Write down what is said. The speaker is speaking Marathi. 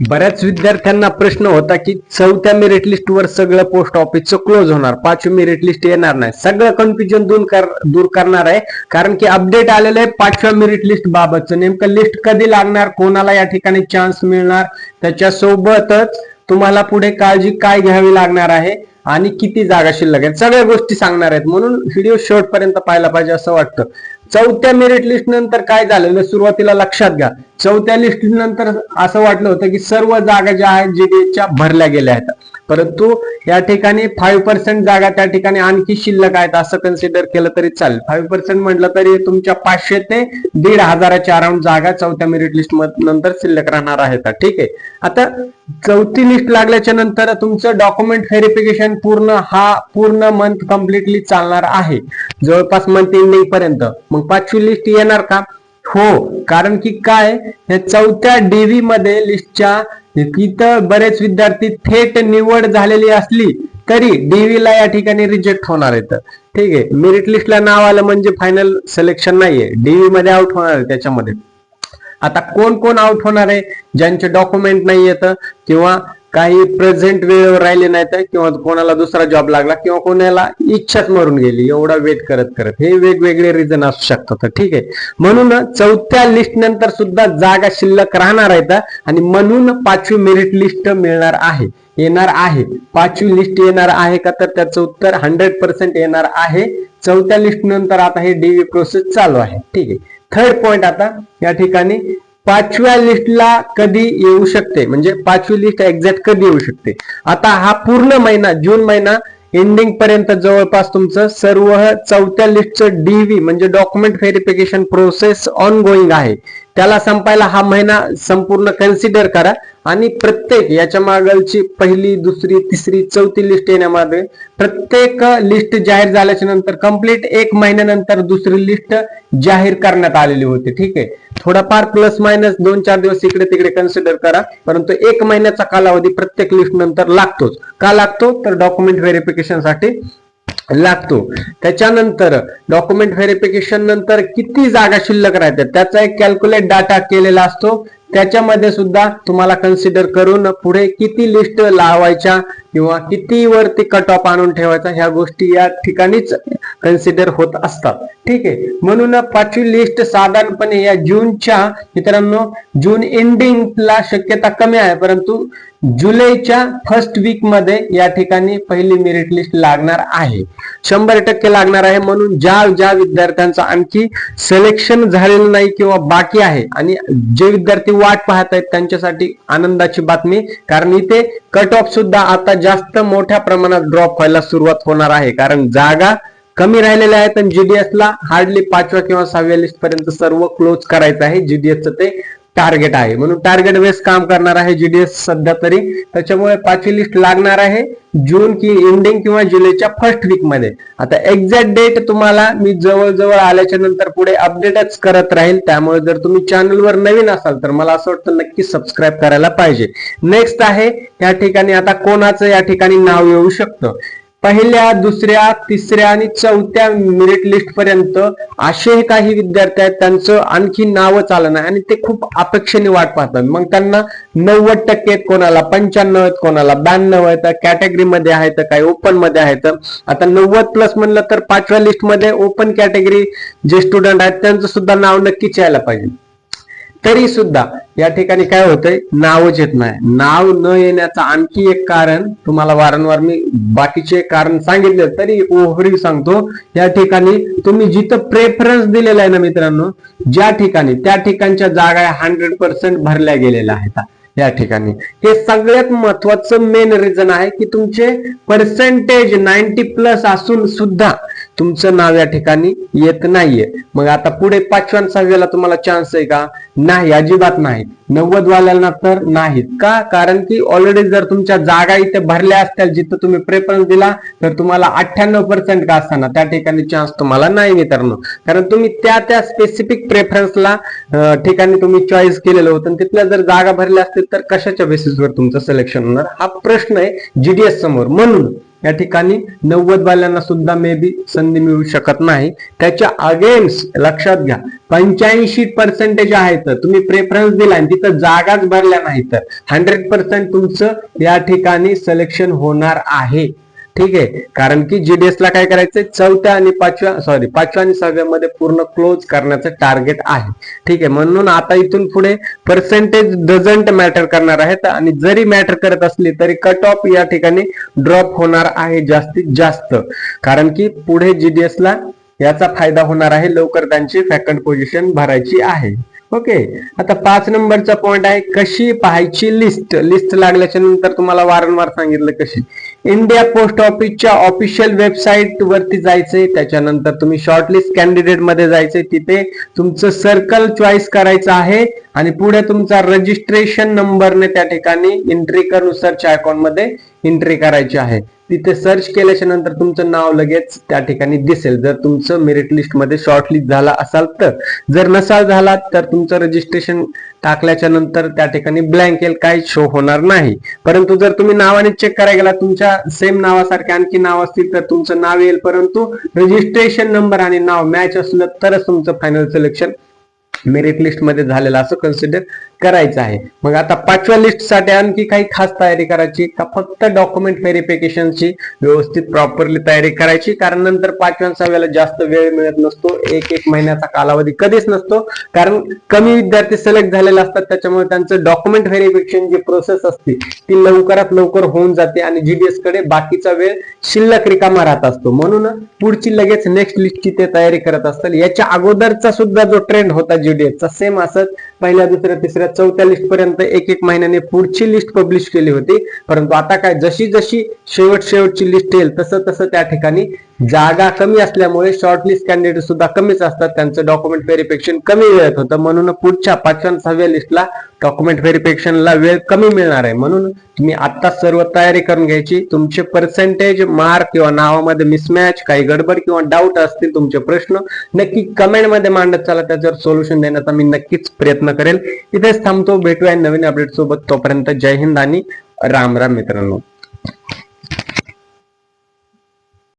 बऱ्याच विद्यार्थ्यांना प्रश्न होता की चौथ्या मेरिट लिस्ट वर सगळं पोस्ट ऑफिसचं क्लोज होणार, पाचवी मेरिट लिस्ट येणार नाही. सगळं कन्फ्युजन दूर करणार आहे, कारण की अपडेट आलेलं आहे पाचव्या मेरिट लिस्ट बाबतचं. नेमकं लिस्ट कधी लागणार, कोणाला या ठिकाणी चान्स मिळणार, त्याच्यासोबतच तुम्हाला पुढे काळजी काय घ्यावी लागणार आहे आणि किती जागा शिल्लक आहेत, सगळ्या गोष्टी सांगणार आहेत. म्हणून व्हिडिओ शेवटपर्यंत पाहायला पाहिजे असं वाटतं. चौथ्या मेरिट लिस्ट नंतर काय झालेलं सुरुवातीला लक्षात घ्या. चौथ्या लिस्ट नंतर असं वाटलं होतं की सर्व जागा ज्या आहेत जीडीएसच्या भरल्या गेल्या आहेत, परंतु या ठिकाणी 5% जागा त्या ठिकाणी आणखी शिल्लक आहेत असं कन्सिडर केलं तरी चालेल. 5% म्हटलं तरी तुमच्या 500 ते 1,500च्या अराउंड जागा चौथ्या मेरिट लिस्ट नंतर शिल्लक राहणार आहेत. ठीक आहे, आता चौथी लिस्ट लागल्याच्या नंतर तुमचं डॉक्युमेंट व्हेरिफिकेशन पूर्ण मंथ कम्प्लिटली चालणार आहे, जवळपास मंथ एंडिंग पर्यंत. मग पाचवी लिस्ट येणार का? हो, कारण की काय, हे चौथ्या डीव्ही मध्ये लिस्टच्या इथं बरेच विद्यार्थी थेट निवड झालेली असली तरी डीव्ही ला या ठिकाणी रिजेक्ट होणार आहेत. ठीक आहे, मेरिट लिस्टला नाव आलं म्हणजे फायनल सिलेक्शन नाहीये, डीव्ही मध्ये आउट होणार आहे. त्याच्यामध्ये आता कोण कोण आउट होणार आहे? ज्यांचे डॉक्युमेंट नाही येत, किंवा काही प्रेझेंट वेळेवर राहिले नाहीत, किंवा कोणाला दुसरा जॉब लागला, किंवा कोणाला इच्छाच मरून गेली एवढा वेट करत करत, हे वेगवेगळे रिझन असू शकतात. ठीक आहे, म्हणून चौथ्या लिस्ट नंतर सुद्धा जागा शिल्लक राहणार आहेत आणि म्हणून पाचवी मेरिट लिस्ट मिळणार आहे, येणार आहे. पाचवी लिस्ट येणार आहे का, तर त्याचं उत्तर 100% येणार आहे. चौथ्या लिस्ट नंतर आता हे डीव्ही प्रोसेस चालू आहे. ठीक आहे, थर्ड पॉइंट आता या ठिकाणी पाचव्या लिस्टला कधी येऊ शकते, म्हणजे पाचवी लिस्ट एक्झॅक्ट कधी येऊ शकते. आता हा पूर्ण महिना जून महिना एंडिंग पर्यंत जवळपास तुमचं सर्व चौथ्या लिस्टचं डीव्ही म्हणजे document verification process on going आहे. त्याला संपायला हा महिना संपूर्ण कन्सिडर करा आणि प्रत्येक याच्या मागलची पहिली, दुसरी, तिसरी, चौथी लिस्ट येण्यामध्ये प्रत्येक लिस्ट जाहीर झाल्याच्या नंतर कंप्लीट 1 महिन्यानंतर दुसरी लिस्ट जाहीर करण्यात आलेली होती. ठीक आहे, थोडाफार प्लस मायनस 2-4 दिवस इकडे तिकडे कन्सिडर करा, परंतु 1 महिन्याचा कालावधी प्रत्येक लिस्ट नंतर लागतोच. का लागतो, तर डॉक्युमेंट व्हेरिफिकेशन साठी लागतो. त्याच्यानंतर डॉक्युमेंट व्हेरिफिकेशन नंतर किती जागा शिल्लक राहतात त्याचा एक कॅल्क्युलेट डाटा केलेला असतो. त्याच्यामध्ये सुद्धा तुम्हाला कन्सिडर करून पुढे किती लिस्ट लावायच्या किंवा किती वरती कट ऑफ आणून ठेवायचा, ह्या गोष्टी या ठिकाणीच कन्सिडर होत असतात. ठीक आहे, म्हणून पाचवी लिस्ट साधारणपणे या जूनच्या, मित्रांनो जून एंडिंगला शक्यता कमी आहे, परंतु जुलैच्या फर्स्ट वीक मध्ये या ठिकाणी पहिली मेरिट लिस्ट लागणार आहे, 100% लागणार आहे. म्हणून ज्या विद्यार्थ्यांचं आणखी सिलेक्शन झालेलं नाही किंवा बाकी आहे आणि जे विद्यार्थी वाट पाहत आहेत त्यांच्यासाठी आनंदाची बातमी, कारण इथे कट ऑफ सुद्धा आता जास्त मोठ्या प्रमाणात ड्रॉप व्हायला सुरुवात होणार आहे, कारण जागा कमी राहिलेल्या आहेत आणि जीडीएसला हार्डली 5व्या किंवा 6व्या लिस्ट पर्यंत सर्व क्लोज करायचं आहे. जीडीएसचं ते टार्गेट आहे, म्हणून टार्गेट बेस काम करणार आहे जीडीएस सध्या तरी. त्याच्यामुळे पाचवी लिस्ट लागणार आहे जून की एंडिंग किंवा जुलैच्या फर्स्ट वीक मध्ये. आता एक्झॅक्ट डेट तुम्हाला मी जवळ आल्याच्या नंतर पुढे अपडेटच करत राहील, त्यामुळे जर तुम्ही चॅनलवर नवीन असाल तर मला असं वाटतं नक्की सबस्क्राईब करायला पाहिजे. नेक्स्ट आहे या ठिकाणी आता कोणाचं या ठिकाणी नाव येऊ शकतं. पहिल्या, दुसऱ्या, तिसऱ्या आणि चौथ्या मेरिट लिस्ट पर्यंत असे काही विद्यार्थी आहेत त्यांचं आणखी नावच आलं नाही आणि ते खूप अपेक्षेने वाट पाहतात. मग त्यांना 90% आहेत, कोणाला 95 आहेत, कोणाला 92 आहेत, कॅटेगरी मध्ये आहेत, काही ओपन मध्ये आहेत. आता 90+ म्हणलं तर पाचव्या लिस्ट मध्ये ओपन कॅटेगरी जे स्टुडंट आहेत त्यांचं सुद्धा नाव नक्कीच यायला पाहिजे. तरी सुद्धा या ठिकाणी काय होतंय, नावच येत नाही. नाव न येण्याचं आणखी एक कारण तुम्हाला वारंवार मी बाकीचे कारण सांगितले तरी ओव्हरव्ह्यू सांगतो. या ठिकाणी तुम्ही जिथं प्रेफरन्स दिलेला आहे ना मित्रांनो, ज्या ठिकाणी त्या ठिकाणच्या जागा 100% भरल्या गेलेल्या आहेत. या ठिकाणी हे सगळ्यात महत्वाचं मेन रिझन आहे की तुमचे पर्सेंटेज 90+ असून सुद्धा तुमचं नाव या ठिकाणी येत नाहीये. मग आता पुढे 5व्या आणि 6व्याला तुम्हाला चान्स आहे का? नाही, अजिबात नाही. 90 वाल्यांना तर नाहीत. का? कारण की ऑलरेडी जर तुमच्या जागा इथे भरल्या असतील जिथं तुम्ही प्रेफरन्स दिला तर तुम्हाला 98% का असताना त्या ठिकाणी चान्स तुम्हाला नाही मित्रांनो, कारण तुम्ही त्या स्पेसिफिक प्रेफरन्सला ठिकाणी तुम्ही चॉईस केलेलं होतं. तिथल्या जर जागा भरल्या असतील तर कशाच्या बेसिसवर तुमचं सिलेक्शन होणार, हा प्रश्न आहे जीडीएस समोर. म्हणून या ठिकाणी 90 वाल्यांना सुद्धा मे बी संधी मिळू शकत नाही. त्याच्या अगेन्स्ट लक्षात घ्या 85% आहे तर तुम्ही प्रेफरन्स दिला आणि तिथं जागाच भरल्या नाही तर 100% तुमचं या ठिकाणी सिलेक्शन होणार आहे. ठीक आहे, कारण की जीडीएस ला काय करायचंय पाचव्या आणि 6व्या मध्ये पूर्ण क्लोज करण्याचं टार्गेट आहे. ठीक आहे, म्हणून आता इथून पुढे पर्सेंटेज डझंट मॅटर करणार आहेत आणि जरी मॅटर करत असली तरी कट ऑफ या ठिकाणी ड्रॉप होणार आहे जास्तीत जास्त, कारण की पुढे जीडीएस ला याचा फायदा होणार आहे, लवकर त्यांची फॅकंट पोझिशन भरायची आहे. ओके, आता 5 नंबरचा पॉइंट आहे कशी पाहायची लिस्ट लागल्याच्या नंतर तुम्हाला वारंवार सांगितलं कशी. इंडिया पोस्ट ऑफिसच्या ऑफिशियल वेबसाईट वरती जायचंय, त्याच्यानंतर तुम्ही शॉर्टलिस्ट कॅन्डिडेट मध्ये जायचंय, तिथे तुमचं सर्कल चॉईस करायचं आहे आणि पुढे तुमचा रजिस्ट्रेशन नंबरने त्या ठिकाणी एंट्री करून सर्च आयकॉन मध्ये एंट्री करायची आहे. तिथे सर्च केल्याच्या नंतर तुमचं नाव लगेच त्या ठिकाणी दिसेल जर तुमचं मेरिट लिस्ट मध्ये शॉर्टलिस्ट झाला असाल तर. जर नसाल झाला तर तुमचं रजिस्ट्रेशन टाकल्याच्या नंतर त्या ठिकाणी ब्लँक येईल, काही शो होणार नाही. परंतु जर तुम्ही नावाने चेक करायला गेला तुमच्या सेम नावासारखे आणखी नाव असतील तर तुमचं नाव येईल, परंतु रजिस्ट्रेशन नंबर आणि नाव मॅच असलं तरच तुमचं फायनल सिलेक्शन मेरिट लिस्ट मध्ये झालेलं असं कन्सिडर करायचं आहे. मग आता 5व्या लिस्ट साठी आणखी काही खास तयारी करायची का फक्त डॉक्युमेंट व्हेरिफिकेशनची व्यवस्थित प्रॉपरली तयारी करायची, कारण नंतर 5व्या आणि 6व्याला जास्त वेळ मिळत नसतो, एक महिन्याचा कालावधी कधीच नसतो, कारण कमी विद्यार्थी सिलेक्ट झालेले असतात, त्याच्यामुळे त्यांचं डॉक्युमेंट व्हेरिफिकेशन जी प्रोसेस असते ती लवकरात लवकर होऊन जाते आणि जीडीएस कडे बाकीचा वेळ शिल्लक रिकामा राहत असतो. म्हणून पुढची लगेच नेक्स्ट लिस्टची ते तयारी करत असतात. याच्या अगोदरचा सुद्धा जो ट्रेंड होता जीडीएसचा सेम असत, पहिल्या, दुसऱ्या, तिसऱ्या, 4थ्या लिस्ट पर्यंत एक महिन्याने पुढची लिस्ट पब्लिश केली होती. परंतु आता काय जशी जशी शेवटची लिस्ट येईल तसं तसं त्या ठिकाणी जागा कमी असल्यामुळे शॉर्टलिस्ट कॅन्डिडेट सुद्धा कमीच असतात, त्यांचं डॉक्युमेंट व्हेरिफिकेशन कमी वेळेत होतं. म्हणून पुढच्या 5व्या आणि 6व्या लिस्टला डॉक्युमेंट व्हेरिफिकेशनला वेळ कमी मिळणार आहे. म्हणून तुम्ही आता सर्व तयारी करून घ्यायची. तुमचे पर्सेंटेज, मार्क किंवा नावामध्ये मिसमॅच, काही गडबड किंवा डाऊट असतील, तुमचे प्रश्न नक्की कमेंट मध्ये मांडत चला, त्याच्यावर सोल्युशन देण्याचा मी नक्कीच प्रयत्न करेल. इथेच थांबतो, भेटूया नवीन अपडेट सोबत. तोपर्यंत जय हिंद आणि राम राम मित्रांनो.